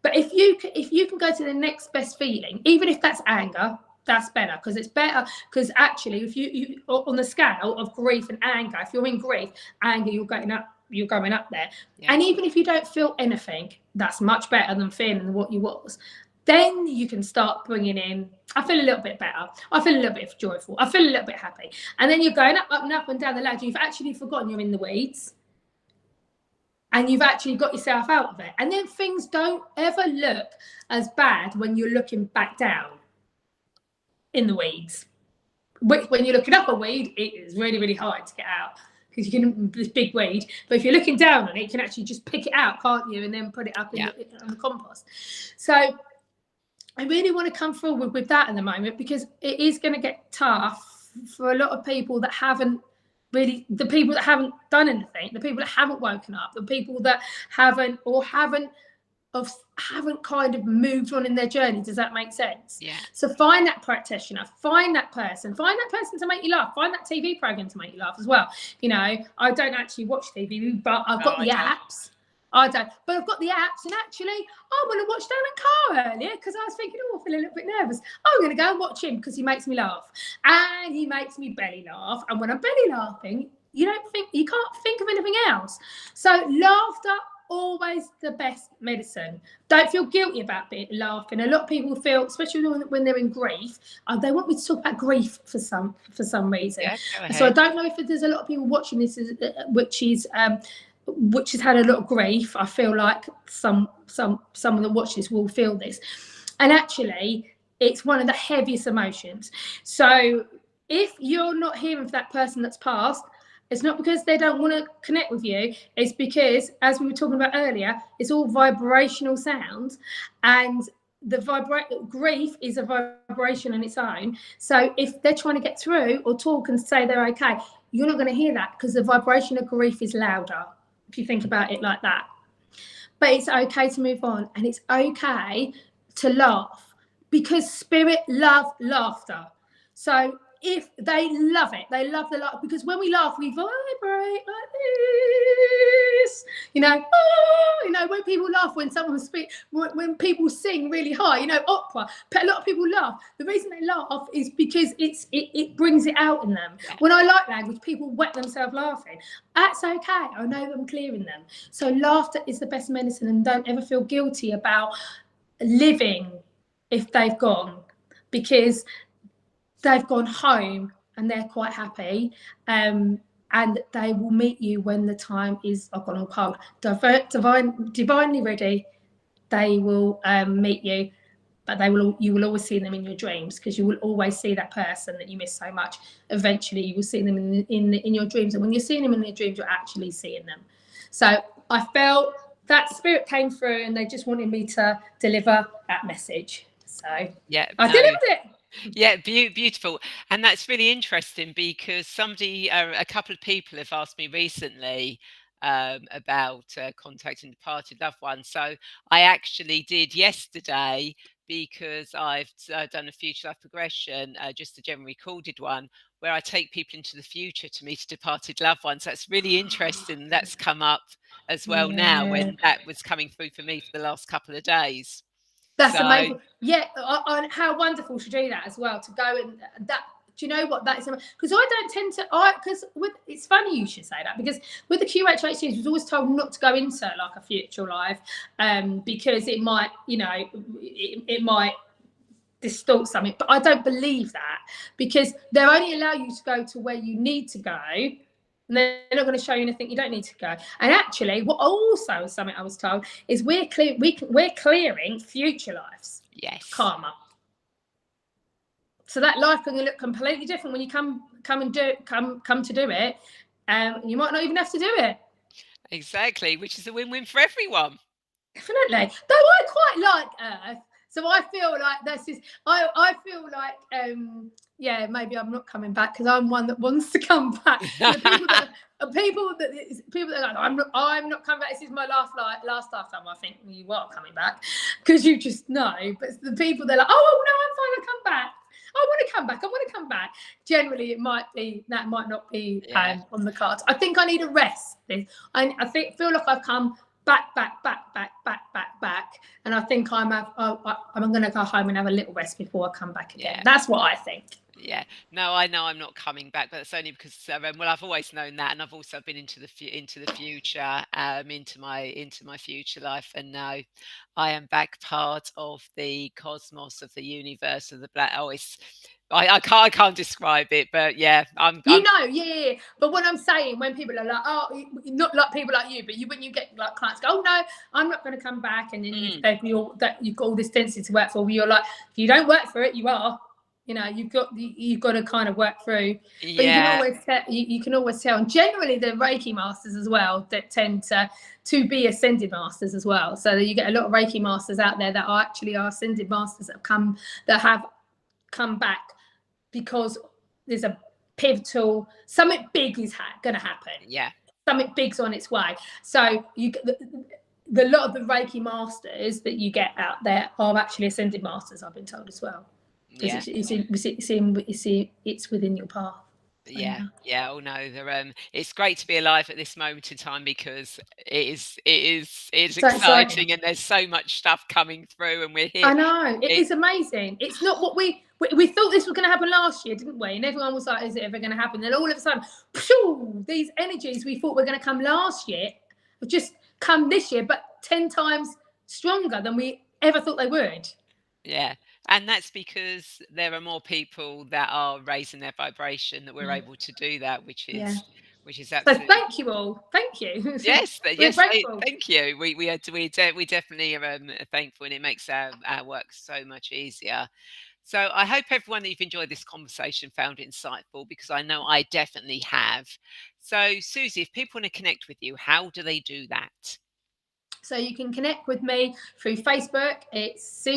But if you can go to the next best feeling, even if that's anger, that's better, because it's better. Because actually, if you on the scale of grief and anger, if you're in grief, anger, you're going up there. Yeah. And even if you don't feel anything, that's much better than feeling what you was. Then you can start bringing in, I feel a little bit better, I feel a little bit joyful, I feel a little bit happy. And then you're going up and down the ladder. You've actually forgotten you're in the weeds, and you've actually got yourself out of it. And then things don't ever look as bad when you're looking back down in the weeds. When you're looking up a weed, it is really, really hard to get out, because you can, this big weed. But if you're looking down on it, you can actually just pick it out, can't you? And then put it up in the compost. So I really want to come forward with that at the moment, because it is going to get tough for a lot of people that haven't really, the people that haven't done anything, the people that haven't woken up, the people that haven't kind of moved on in their journey. Does that make sense? Yeah. So find that practitioner, find that person to make you laugh, find that TV program to make you laugh as well. You know, I don't actually watch TV, but I've got the apps. I don't, but I've got the apps, and actually I want to watch Darren Carr earlier because I was thinking, oh, I feel a little bit nervous. I'm going to go and watch him because he makes me laugh, and he makes me belly laugh. And when I'm belly laughing, you can't think of anything else. So laughter, always the best medicine. Don't feel guilty about laughing. A lot of people feel, especially when they're in grief, they want me to talk about grief for some reason. Yeah, so I don't know if there's a lot of people watching this which has had a lot of grief. I feel like someone that watches will feel this, and actually it's one of the heaviest emotions. So if you're not hearing for that person that's passed, it's not because they don't want to connect with you. It's because, as we were talking about earlier, it's all vibrational sound, and the grief is a vibration on its own. So if they're trying to get through or talk and say they're okay, you're not going to hear that, because the vibration of grief is louder, if you think about it like that. But it's okay to move on, and it's okay to laugh, because spirit love laughter. So if they love it, they love the laugh, because when we laugh, we vibrate like this. When people laugh, when people sing really high, opera, a lot of people laugh. The reason they laugh is because it brings it out in them. Yeah. When I like language, people wet themselves laughing. That's okay. I know I'm clearing them. So laughter is the best medicine, and don't ever feel guilty about living if they've gone, because they've gone home and they're quite happy. And they will meet you when the time is, I've gone on cold, divinely ready. They will meet you, but you will always see them in your dreams, because you will always see that person that you miss so much. Eventually, you will see them in your dreams, and when you're seeing them in your dreams, you're actually seeing them. So I felt that spirit came through, and they just wanted me to deliver that message. So yeah, I delivered it. Yeah, beautiful. And that's really interesting, because a couple of people have asked me recently about contacting departed loved ones. So I actually did yesterday, because I've done a future life progression, just a general recorded one, where I take people into the future to meet a departed loved one. So it's really interesting. That's come up as well now, Yeah. when that was coming through for me for the last couple of days. That's So amazing. Yeah, how wonderful to do that as well. To go and that. Do you know what that is? Because I don't tend to. It's funny you should say that, because with the QHHCs, we was always told not to go into like a future life, because it might, it might distort something. But I don't believe that, because they only allow you to go to where you need to go. And they're not going to show you anything you don't need to go. And actually, what also something I was told is we're clearing future lives. yes. Karma. So that life can look completely different when you come to do it. You might not even have to do it. Exactly, which is a win-win for everyone. Definitely. Though I quite like Earth. So I feel like this is. I feel like yeah, maybe I'm not coming back, because I'm one that wants to come back. People that are like, I'm not coming back. This is my last lifetime. I think you are coming back, because you just know. But the people, they're like, oh no, I'm fine. I'll come back. I want to come back. Generally, it might not be on the cards. I think I need a rest. I feel like I've come back, and I think I'm going to go home and have a little rest before I come back again. That's what I think. Yeah, no, I know I'm not coming back, but it's only because well, I've always known that, and I've also been into the future, into my future life, and now I am back part of the cosmos, of the universe, of the black. Oh, I can't describe it, but yeah, yeah. But what I'm saying, when people are like, oh, not like people like you, but when you get like clients go, oh no, I'm not going to come back, and then you've got all this tendency to work for, you're like, if you don't work for it, you are. You've got to kind of work through. But you can always tell. And generally, the Reiki masters as well that tend to be ascended masters as well. So you get a lot of Reiki masters out there that are ascended masters that have come back, because there's a pivotal, something big is going to happen. Yeah, something big's on its way. So the lot of the Reiki masters that you get out there are actually ascended masters, I've been told as well. Because it's within your path. Yeah. Oh no, it's great to be alive at this moment in time, because it is so exciting, and there's so much stuff coming through, and we're here. I know, it is amazing. It's not what we thought this was going to happen last year, didn't we? And everyone was like, is it ever going to happen? Then all of a sudden, these energies we thought were going to come last year have just come this year, but 10 times stronger than we ever thought they would. Yeah. And that's because there are more people that are raising their vibration, that we're able to do that, which is absolutely. So thank you all. Thank you. Yes, thank you. We definitely are thankful, and it makes our work so much easier. So I hope everyone that you've enjoyed this conversation found it insightful, because I know I definitely have. So Susie, if people want to connect with you, how do they do that? So you can connect with me through Facebook. It's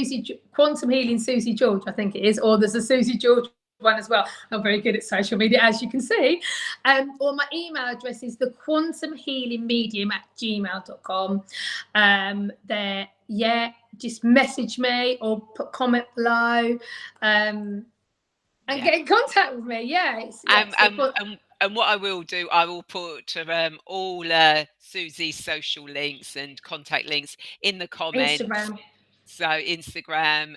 Quantum Healing Susie George, I think it is, or there's a Susie George one as well. I'm very good at social media, as you can see. Or my email address is thequantumhealingmedium@gmail.com. Just message me or put comment below, and get in contact with me. And what I will do, I will put all Susie's social links and contact links in the comments. Instagram. So Instagram,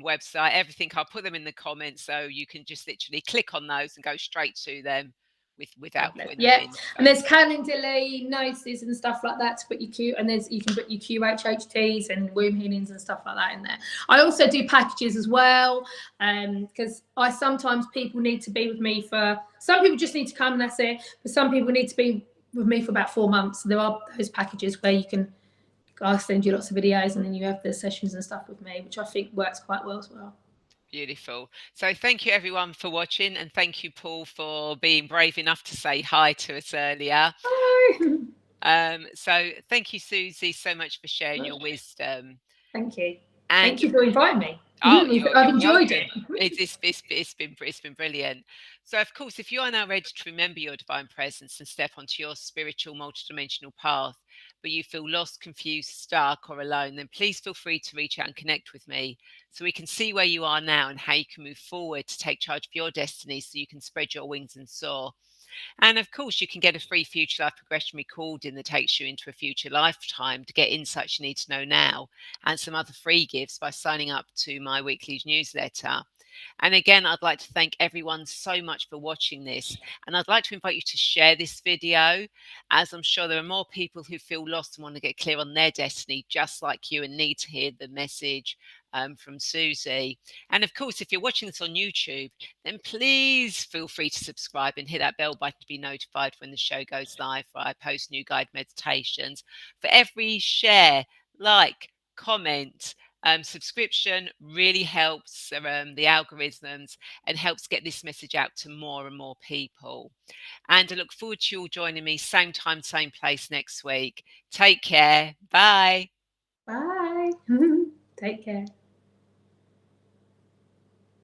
website, everything. I'll put them in the comments, so you can just literally click on those and go straight to them without Fabulous. putting them Yeah, in. and there's Calendly, Gnosis and stuff like that to put your and there's you can put your QHHTs and womb healings and stuff like that in there. I also do packages as well, because I sometimes people need to be with me for. Some people just need to come and that's it, but some people need to be with me for about 4 months. There are those packages where you can. I send you lots of videos and then you have the sessions and stuff with me, which I think works quite well as well. Beautiful. So thank you everyone for watching, and thank you, Paul, for being brave enough to say hi to us earlier. Hi. So thank you, Susie, so much for sharing your wisdom. Thank you. And Thank you for inviting me. oh, I've you're enjoyed welcome. it. It's been brilliant. So, of course, if you are now ready to remember your divine presence and step onto your spiritual multidimensional path, but you feel lost, confused, stuck, or alone, then please feel free to reach out and connect with me so we can see where you are now and how you can move forward to take charge of your destiny so you can spread your wings and soar. And of course, you can get a free future life progression recording that takes you into a future lifetime to get insights you need to know now, and some other free gifts by signing up to my weekly newsletter. And again, I'd like to thank everyone so much for watching this. And I'd like to invite you to share this video, as I'm sure there are more people who feel lost and want to get clear on their destiny, just like you, and need to hear the message from Susie. And of course, if you're watching this on YouTube, then please feel free to subscribe and hit that bell button to be notified when the show goes live, where I post new guide meditations. For every share, like, comment, subscription really helps the algorithms and helps get this message out to more and more people. And I look forward to you all joining me same time, same place next week. Take care. Bye. Bye. Take care.